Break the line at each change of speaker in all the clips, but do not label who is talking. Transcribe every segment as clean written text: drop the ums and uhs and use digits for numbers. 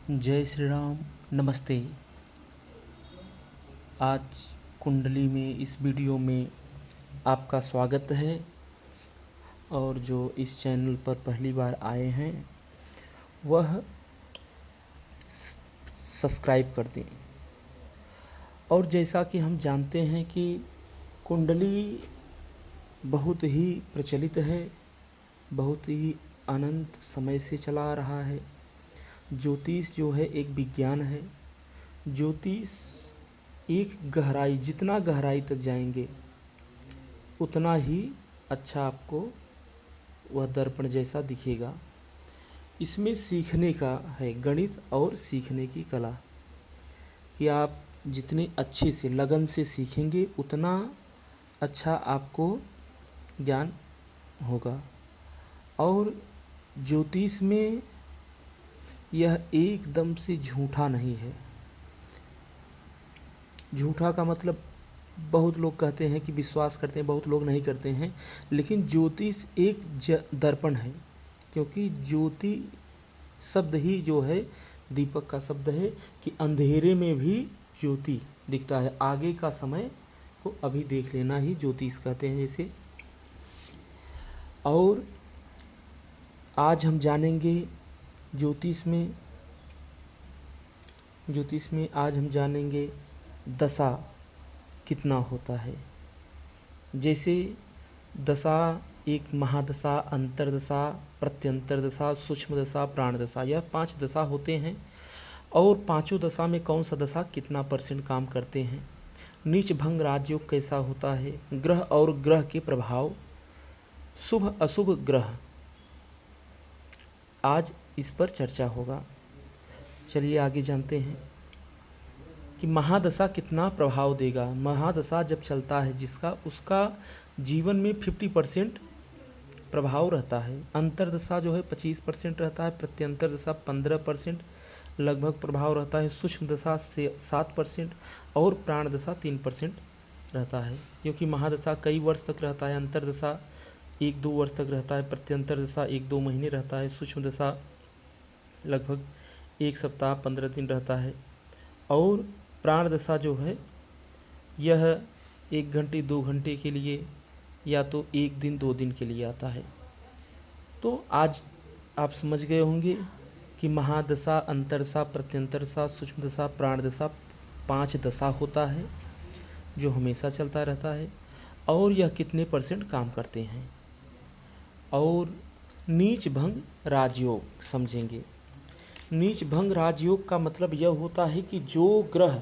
जय श्री राम। नमस्ते। आज कुंडली में इस वीडियो में आपका स्वागत है। और जो इस चैनल पर पहली बार आए हैं वह सब्सक्राइब कर दें। और जैसा कि हम जानते हैं कि कुंडली बहुत ही प्रचलित है, बहुत ही अनंत समय से चला आ रहा है। ज्योतिष जो है एक विज्ञान है। ज्योतिष एक गहराई, जितना गहराई तक जाएंगे उतना ही अच्छा आपको वह दर्पण जैसा दिखेगा। इसमें सीखने का है गणित और सीखने की कला, कि आप जितने अच्छे से लगन से सीखेंगे उतना अच्छा आपको ज्ञान होगा। और ज्योतिष में यह एकदम से झूठा नहीं है। झूठा का मतलब बहुत लोग कहते हैं कि विश्वास करते हैं, बहुत लोग नहीं करते हैं। लेकिन ज्योतिष एक दर्पण है, क्योंकि ज्योति शब्द ही जो है दीपक का शब्द है, कि अंधेरे में भी ज्योति दिखता है। आगे का समय को अभी देख लेना ही ज्योतिष कहते हैं जैसे। और आज हम जानेंगे ज्योतिष में आज हम जानेंगे दशा कितना होता है। जैसे दशा एक महादशा, अंतरदशा, प्रत्यंतर दशा, सूक्ष्म दशा, प्राण दशा, यह 5 दशा होते हैं। और पांचों दशा में कौन सा दशा कितना % काम करते हैं, नीच भंग राजयोग कैसा होता है, ग्रह और ग्रह के प्रभाव, शुभ अशुभ ग्रह, आज इस पर चर्चा होगा। चलिए आगे जानते हैं कि महादशा कितना प्रभाव देगा। महादशा जब चलता है जिसका, उसका जीवन में 50% प्रभाव रहता है। अंतरदशा जो है 25% रहता है, प्रत्यंतर दशा 15% लगभग प्रभाव रहता है, सूक्ष्म दशा से 7% और प्राण दशा 3% रहता है। क्योंकि महादशा कई वर्ष तक रहता है, अंतरदशा 1-2 वर्ष तक रहता है, प्रत्यंतर दशा 1-2 महीने रहता है, सूक्ष्म दशा लगभग 1 सप्ताह 15 दिन रहता है, और प्राण दशा जो है यह 1 घंटे 2 घंटे के लिए या तो 1 दिन 2 दिन के लिए आता है। तो आज आप समझ गए होंगे कि महादशा, अंतरदशा, प्रत्यंतर दशा, सूक्ष्म दशा, प्राण दशा 5 दशा होता है जो हमेशा चलता रहता है। और यह कितने % काम करते हैं। और नीच भंग राजयोग समझेंगे। नीच भंग राजयोग का मतलब यह होता है कि जो ग्रह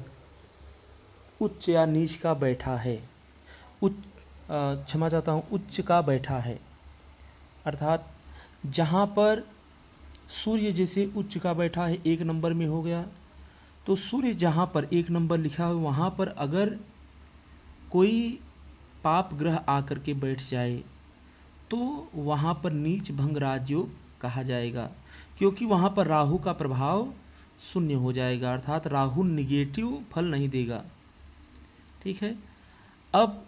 उच्च या नीच का बैठा है, क्षमा चाहता हूँ, उच्च का बैठा है, अर्थात जहाँ पर सूर्य जैसे उच्च का बैठा है 1 नंबर में हो गया, तो सूर्य जहाँ पर 1 नंबर लिखा है वहाँ पर अगर कोई पाप ग्रह आकर के बैठ जाए तो वहाँ पर नीच भंग राजयोग कहा जाएगा, क्योंकि वहाँ पर राहु का प्रभाव शून्य हो जाएगा, अर्थात राहु निगेटिव फल नहीं देगा। ठीक है। अब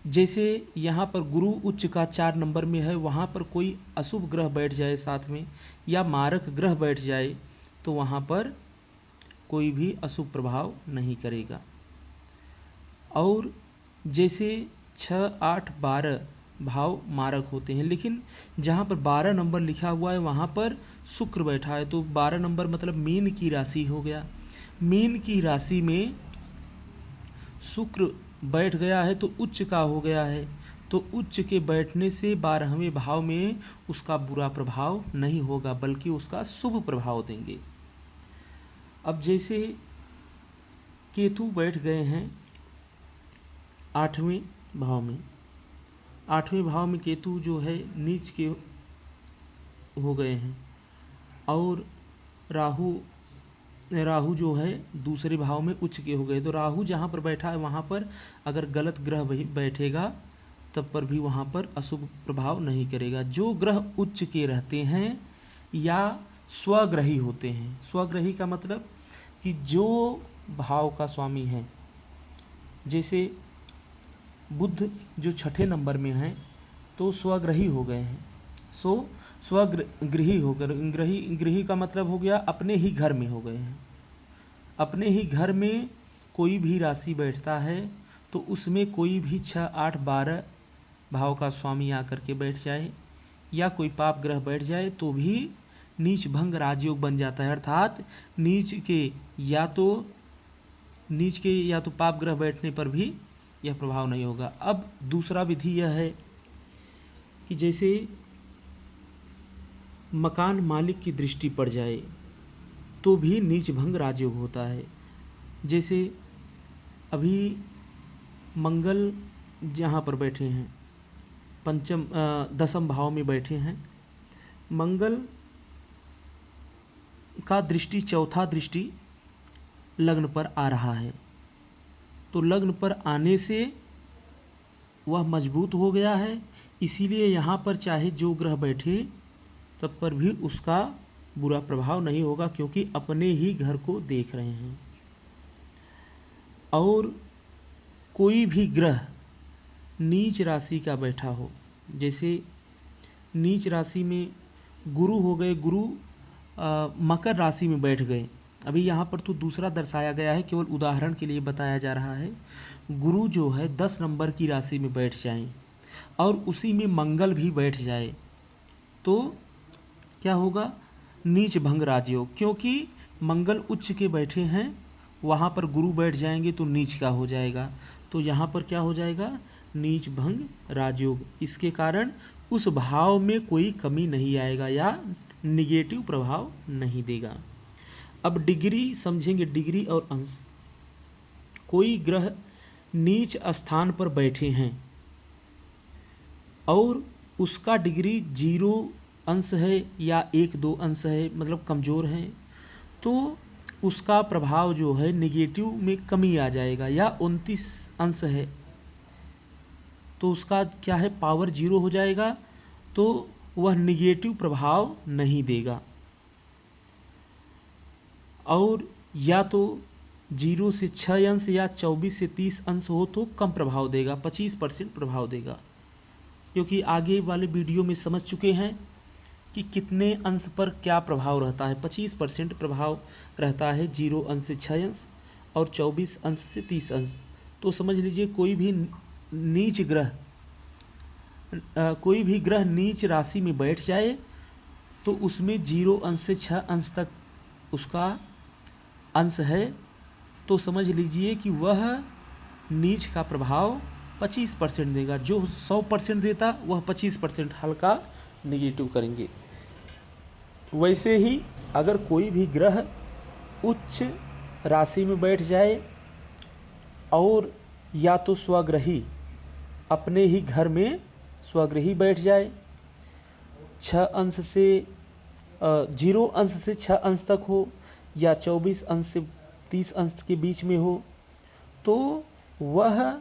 जैसे यहाँ पर गुरु उच्च का 4 नंबर में है, वहाँ पर कोई अशुभ ग्रह बैठ जाए साथ में, या मारक ग्रह बैठ जाए, तो वहाँ पर कोई भी अशुभ प्रभाव नहीं करेगा। और जैसे 6, 8, 12 भाव मारक होते हैं, लेकिन जहाँ पर 12 नंबर लिखा हुआ है वहाँ पर शुक्र बैठा है, तो 12 नंबर मतलब मीन की राशि हो गया। मीन की राशि में शुक्र बैठ गया है तो उच्च का हो गया है, तो उच्च के बैठने से 12वें भाव में उसका बुरा प्रभाव नहीं होगा, बल्कि उसका शुभ प्रभाव देंगे। अब जैसे केतु बैठ गए हैं 8वें भाव में, 8वें भाव में केतु जो है नीच के हो गए हैं, और राहु जो है दूसरे भाव में उच्च के हो गए। तो राहु जहाँ पर बैठा है वहाँ पर अगर गलत ग्रह बैठेगा तब पर भी वहाँ पर अशुभ प्रभाव नहीं करेगा। जो ग्रह उच्च के रहते हैं या स्वग्रही होते हैं, स्वग्रही का मतलब कि जो भाव का स्वामी है, जैसे बुध जो 6ठे नंबर में है तो स्वग्रही हो गए हैं। सो स्वगृही होकर, गृही का मतलब हो गया अपने ही घर में हो गए हैं। अपने ही घर में कोई भी राशि बैठता है तो उसमें कोई भी 6, 8, 12 भाव का स्वामी आकर के बैठ जाए या कोई पाप ग्रह बैठ जाए तो भी नीच भंग राजयोग बन जाता है। अर्थात नीच के या तो पाप ग्रह बैठने पर भी यह प्रभाव नहीं होगा। अब दूसरा विधि यह है कि जैसे मकान मालिक की दृष्टि पड़ जाए तो भी नीच भंग राजयोग होता है। जैसे अभी मंगल जहाँ पर बैठे हैं दसम भाव में बैठे हैं, मंगल का दृष्टि, चौथा दृष्टि लग्न पर आ रहा है, तो लग्न पर आने से वह मजबूत हो गया है। इसीलिए यहाँ पर चाहे जो ग्रह बैठे तब पर भी उसका बुरा प्रभाव नहीं होगा, क्योंकि अपने ही घर को देख रहे हैं। और कोई भी ग्रह नीच राशि का बैठा हो, जैसे नीच राशि में गुरु हो गए, गुरु मकर राशि में बैठ गए। अभी यहाँ पर तो दूसरा दर्शाया गया है, केवल उदाहरण के लिए बताया जा रहा है। गुरु जो है 10 नंबर की राशि में बैठ जाएं और उसी में मंगल भी बैठ जाए तो क्या होगा? नीच भंग राजयोग। क्योंकि मंगल उच्च के बैठे हैं, वहाँ पर गुरु बैठ जाएंगे तो नीच का हो जाएगा, तो यहाँ पर क्या हो जाएगा? नीच भंग राजयोग। इसके कारण उस भाव में कोई कमी नहीं आएगा या निगेटिव प्रभाव नहीं देगा। अब डिग्री समझेंगे, डिग्री और अंश। कोई ग्रह नीच स्थान पर बैठे हैं और उसका डिग्री 0 अंश है या 1-2 अंश है, मतलब कमज़ोर है, तो उसका प्रभाव जो है निगेटिव में कमी आ जाएगा। या 29 अंश है तो उसका क्या है? पावर 0 हो जाएगा, तो वह निगेटिव प्रभाव नहीं देगा। और या तो 0 से 6 अंश या 24 से 30 अंश हो तो कम प्रभाव देगा, 25% प्रभाव देगा। क्योंकि आगे वाले वीडियो में समझ चुके हैं कि कितने अंश पर क्या प्रभाव रहता है। 25% प्रभाव रहता है 0 अंश से 6 अंश और 24 अंश से 30 अंश। तो समझ लीजिए कोई भी ग्रह नीच राशि में बैठ जाए तो उसमें 0 अंश से 6 अंश तक उसका अंश है, तो समझ लीजिए कि वह नीच का प्रभाव 25% देगा। जो 100% देता वह 25% हल्का निगेटिव करेंगे। वैसे ही अगर कोई भी ग्रह उच्च राशि में बैठ जाए और या तो स्वग्रही अपने ही घर में स्वग्रही बैठ जाए, 6 अंश से 0 अंश से 6 अंश तक हो या 24 अंश से 30 अंश के बीच में हो, तो वह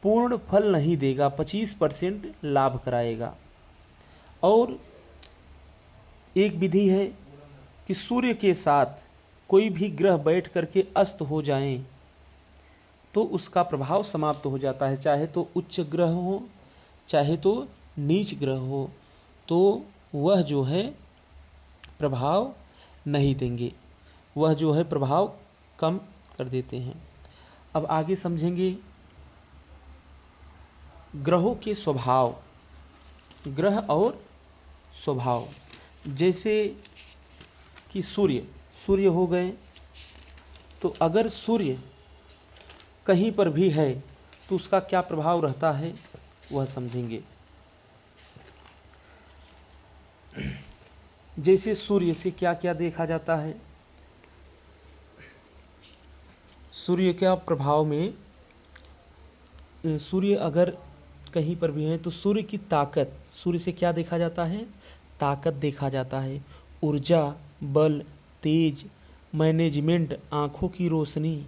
पूर्ण फल नहीं देगा, 25% लाभ कराएगा। और एक विधि है कि सूर्य के साथ कोई भी ग्रह बैठ करके अस्त हो जाएं तो उसका प्रभाव समाप्त हो जाता है। चाहे तो उच्च ग्रह हो चाहे तो नीच ग्रह हो, तो वह जो है प्रभाव नहीं देंगे, वह जो है प्रभाव कम कर देते हैं। अब आगे समझेंगे ग्रहों के स्वभाव, ग्रह और स्वभाव। जैसे कि सूर्य हो गए, तो अगर सूर्य कहीं पर भी है तो उसका क्या प्रभाव रहता है वह समझेंगे। जैसे सूर्य से क्या क्या देखा जाता है, सूर्य के प्रभाव में सूर्य अगर कहीं पर भी है तो सूर्य की ताकत, सूर्य से क्या देखा जाता है? ताकत देखा जाता है। ऊर्जा, बल, तेज, मैनेजमेंट, आँखों की रोशनी,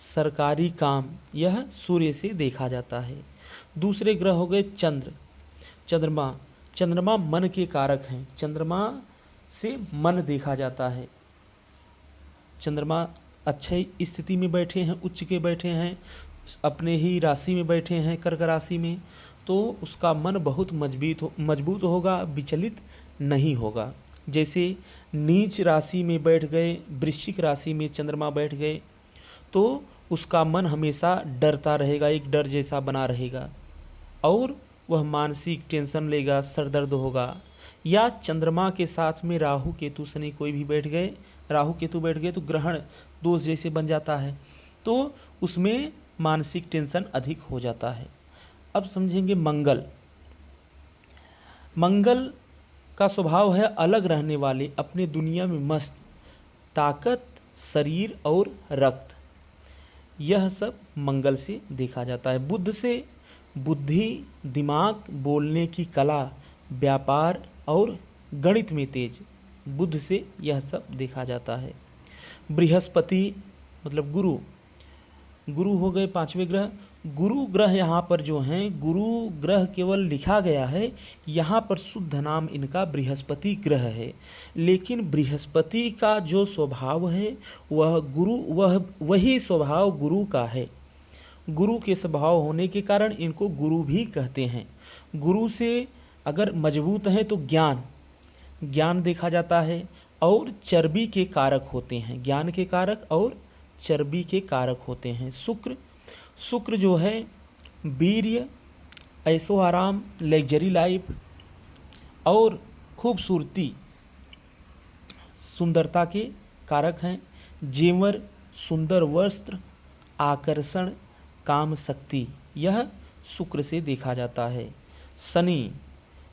सरकारी काम, यह सूर्य से देखा जाता है। दूसरे ग्रह हो गए चंद्रमा मन के कारक हैं। चंद्रमा से मन देखा जाता है। चंद्रमा अच्छे स्थिति में बैठे हैं, उच्च के बैठे हैं, अपने ही राशि में बैठे हैं, कर्क राशि में, तो उसका मन बहुत मजबूत होगा, विचलित नहीं होगा। जैसे नीच राशि में बैठ गए, वृश्चिक राशि में चंद्रमा बैठ गए, तो उसका मन हमेशा डरता रहेगा, एक डर जैसा बना रहेगा और वह मानसिक टेंशन लेगा, सर दर्द होगा। या चंद्रमा के साथ में राहु केतु शनि कोई भी बैठ गए, राहु केतु बैठ गए तो ग्रहण दोष जैसे बन जाता है, तो उसमें मानसिक टेंशन अधिक हो जाता है। अब समझेंगे मंगल। मंगल का स्वभाव है अलग रहने वाले, अपने दुनिया में मस्त, ताकत, शरीर और रक्त, यह सब मंगल से देखा जाता है। बुध से बुद्धि, दिमाग, बोलने की कला, व्यापार और गणित में तेज, बुध से यह सब देखा जाता है। बृहस्पति मतलब गुरु, गुरु हो गए पांचवें ग्रह। गुरु ग्रह यहाँ पर जो हैं, गुरु ग्रह केवल लिखा गया है, यहाँ पर शुद्ध नाम इनका बृहस्पति ग्रह है, लेकिन बृहस्पति का जो स्वभाव है वह वही स्वभाव गुरु का है। गुरु के स्वभाव होने के कारण इनको गुरु भी कहते हैं। गुरु से अगर मजबूत हैं तो ज्ञान देखा जाता है और चर्बी के कारक होते हैं, ज्ञान के कारक और चर्बी के कारक होते हैं। शुक्र जो है वीर्य, ऐशो आराम, लग्जरी लाइफ और खूबसूरती, सुंदरता के कारक हैं। जेवर, सुंदर वस्त्र, आकर्षण, काम शक्ति, यह शुक्र से देखा जाता है।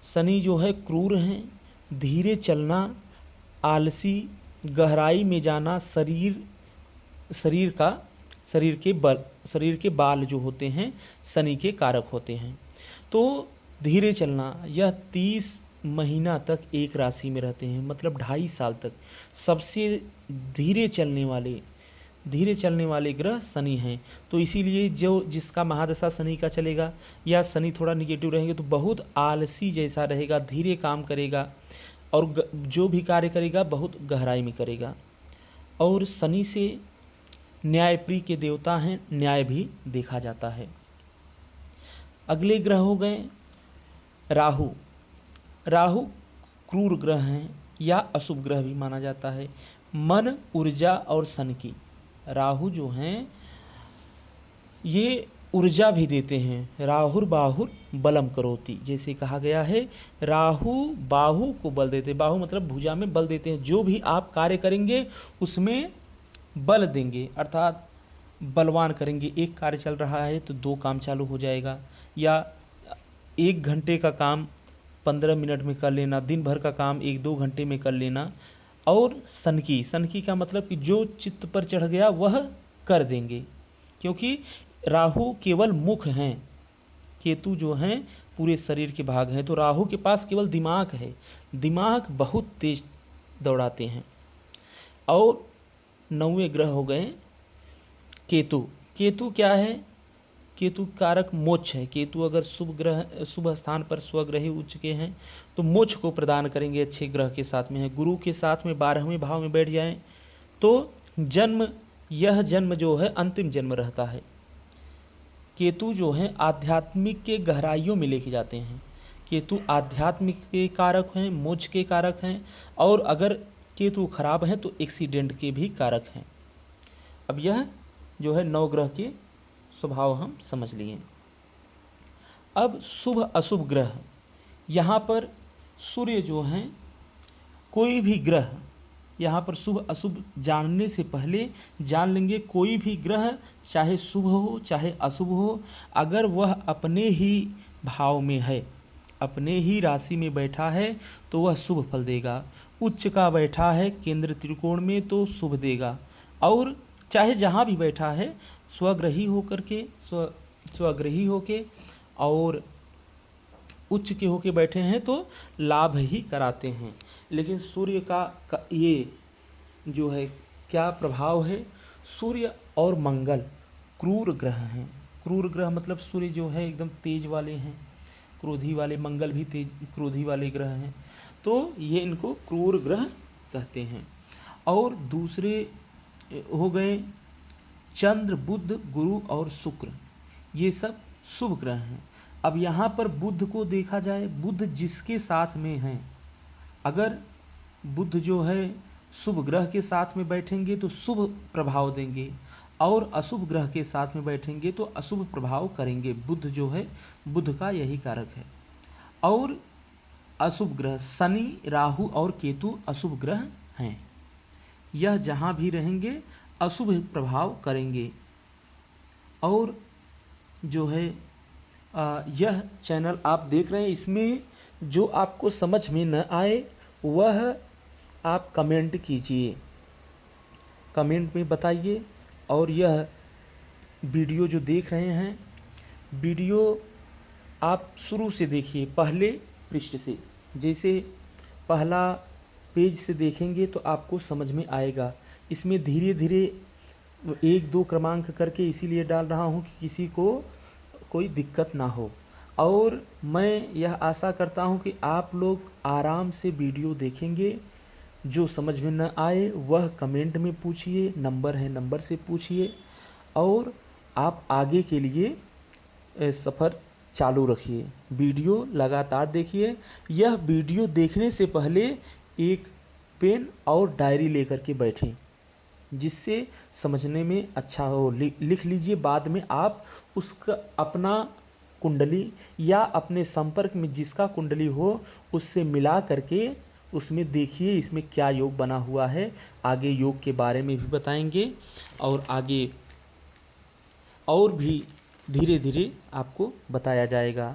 शनि जो है क्रूर हैं, धीरे चलना, आलसी, गहराई में जाना, शरीर के बाल जो होते हैं शनि के कारक होते हैं। तो धीरे चलना, यह 30 महीना तक एक राशि में रहते हैं, मतलब 2.5 साल तक सबसे धीरे चलने वाले ग्रह शनि हैं। तो इसीलिए जिसका महादशा शनि का चलेगा या शनि थोड़ा निगेटिव रहेंगे तो बहुत आलसी जैसा रहेगा, धीरे काम करेगा और जो भी कार्य करेगा बहुत गहराई में करेगा। और शनि से न्यायप्रिय के देवता हैं, न्याय भी देखा जाता है। अगले ग्रह हो गए राहु। राहु क्रूर ग्रह हैं या अशुभ ग्रह भी माना जाता है। मन, ऊर्जा और सन की, राहु जो हैं ये ऊर्जा भी देते हैं। राहुर बाहुर बलम करोति, जैसे कहा गया है, राहु बाहु को बल देते, बाहु मतलब भुजा में बल देते हैं। जो भी आप कार्य करेंगे उसमें बल देंगे, अर्थात बलवान करेंगे। एक कार्य चल रहा है तो 2 काम चालू हो जाएगा, या 1 घंटे का काम 15 मिनट में कर लेना, दिन भर का काम 1-2 घंटे में कर लेना। और सनकी का मतलब कि जो चित्त पर चढ़ गया वह कर देंगे, क्योंकि राहु केवल मुख हैं, केतु जो हैं पूरे शरीर के भाग हैं। तो राहु के पास केवल दिमाग है, दिमाग बहुत तेज दौड़ाते हैं। और 9वें ग्रह हो गए केतु। केतु क्या है? केतु कारक मोक्ष है। केतु अगर शुभ स्थान पर स्वग्रही उच्च के हैं तो मोक्ष को प्रदान करेंगे, अच्छे ग्रह के साथ में है। गुरु के साथ में 12वें भाव में बैठ जाएं तो यह जन्म जो है अंतिम जन्म रहता है। केतु जो है आध्यात्मिक के गहराइयों में लेके जाते हैं। केतु आध्यात्मिक के कारक हैं, मोक्ष के कारक हैं, और अगर केतु खराब हैं तो एक्सीडेंट के भी कारक हैं। अब यह जो है 9 ग्रह के स्वभाव हम समझ लिए। अब शुभ अशुभ ग्रह, यहाँ पर सूर्य जो हैं, कोई भी ग्रह, यहाँ पर शुभ अशुभ जानने से पहले जान लेंगे, कोई भी ग्रह चाहे शुभ हो चाहे अशुभ हो, अगर वह अपने ही भाव में है, अपने ही राशि में बैठा है तो वह शुभ फल देगा। उच्च का बैठा है केंद्र त्रिकोण में तो शुभ देगा, और चाहे जहाँ भी बैठा है स्वग्रही होके और उच्च के होके बैठे हैं तो लाभ ही कराते हैं। लेकिन सूर्य का ये जो है क्या प्रभाव है? सूर्य और मंगल क्रूर ग्रह हैं। क्रूर ग्रह मतलब सूर्य जो है एकदम तेज वाले हैं, क्रोधी वाले, मंगल भी तेज क्रोधी वाले ग्रह हैं, तो ये इनको क्रूर ग्रह कहते हैं। और दूसरे हो गए चंद्र, बुध, गुरु और शुक्र, ये सब शुभ ग्रह हैं। अब यहाँ पर बुध को देखा जाए, बुध जिसके साथ में हैं, अगर बुध जो है शुभ ग्रह के साथ में बैठेंगे तो शुभ प्रभाव देंगे, और अशुभ ग्रह के साथ में बैठेंगे तो अशुभ प्रभाव करेंगे। बुध जो है, बुध का यही कारक है। और अशुभ ग्रह शनि, राहु और केतु अशुभ ग्रह हैं। यह जहाँ भी रहेंगे अशुभ प्रभाव करेंगे। और जो है यह चैनल आप देख रहे हैं, इसमें जो आपको समझ में न आए वह आप कमेंट कीजिए, कमेंट में बताइए। और यह वीडियो जो देख रहे हैं, वीडियो आप शुरू से देखिए, पहले पृष्ठ से। जैसे पहला पेज से देखेंगे तो आपको समझ में आएगा। इसमें धीरे धीरे 1-2 क्रमांक करके इसीलिए डाल रहा हूँ कि किसी को कोई दिक्कत ना हो। और मैं यह आशा करता हूँ कि आप लोग आराम से वीडियो देखेंगे। जो समझ में न आए वह कमेंट में पूछिए, नंबर है नंबर से पूछिए, और आप आगे के लिए सफ़र चालू रखिए। वीडियो लगातार देखिए। यह वीडियो देखने से पहले एक पेन और डायरी लेकर के बैठें, जिससे समझने में अच्छा हो। लिख लीजिए, बाद में आप उसका अपना कुंडली या अपने संपर्क में जिसका कुंडली हो उससे मिला करके उसमें देखिए इसमें क्या योग बना हुआ है। आगे योग के बारे में भी बताएंगे, और आगे और भी धीरे धीरे आपको बताया जाएगा।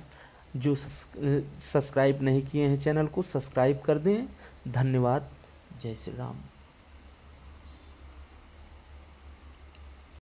जो सब्सक्राइब नहीं किए हैं चैनल को सब्सक्राइब कर दें। धन्यवाद। जय श्री राम।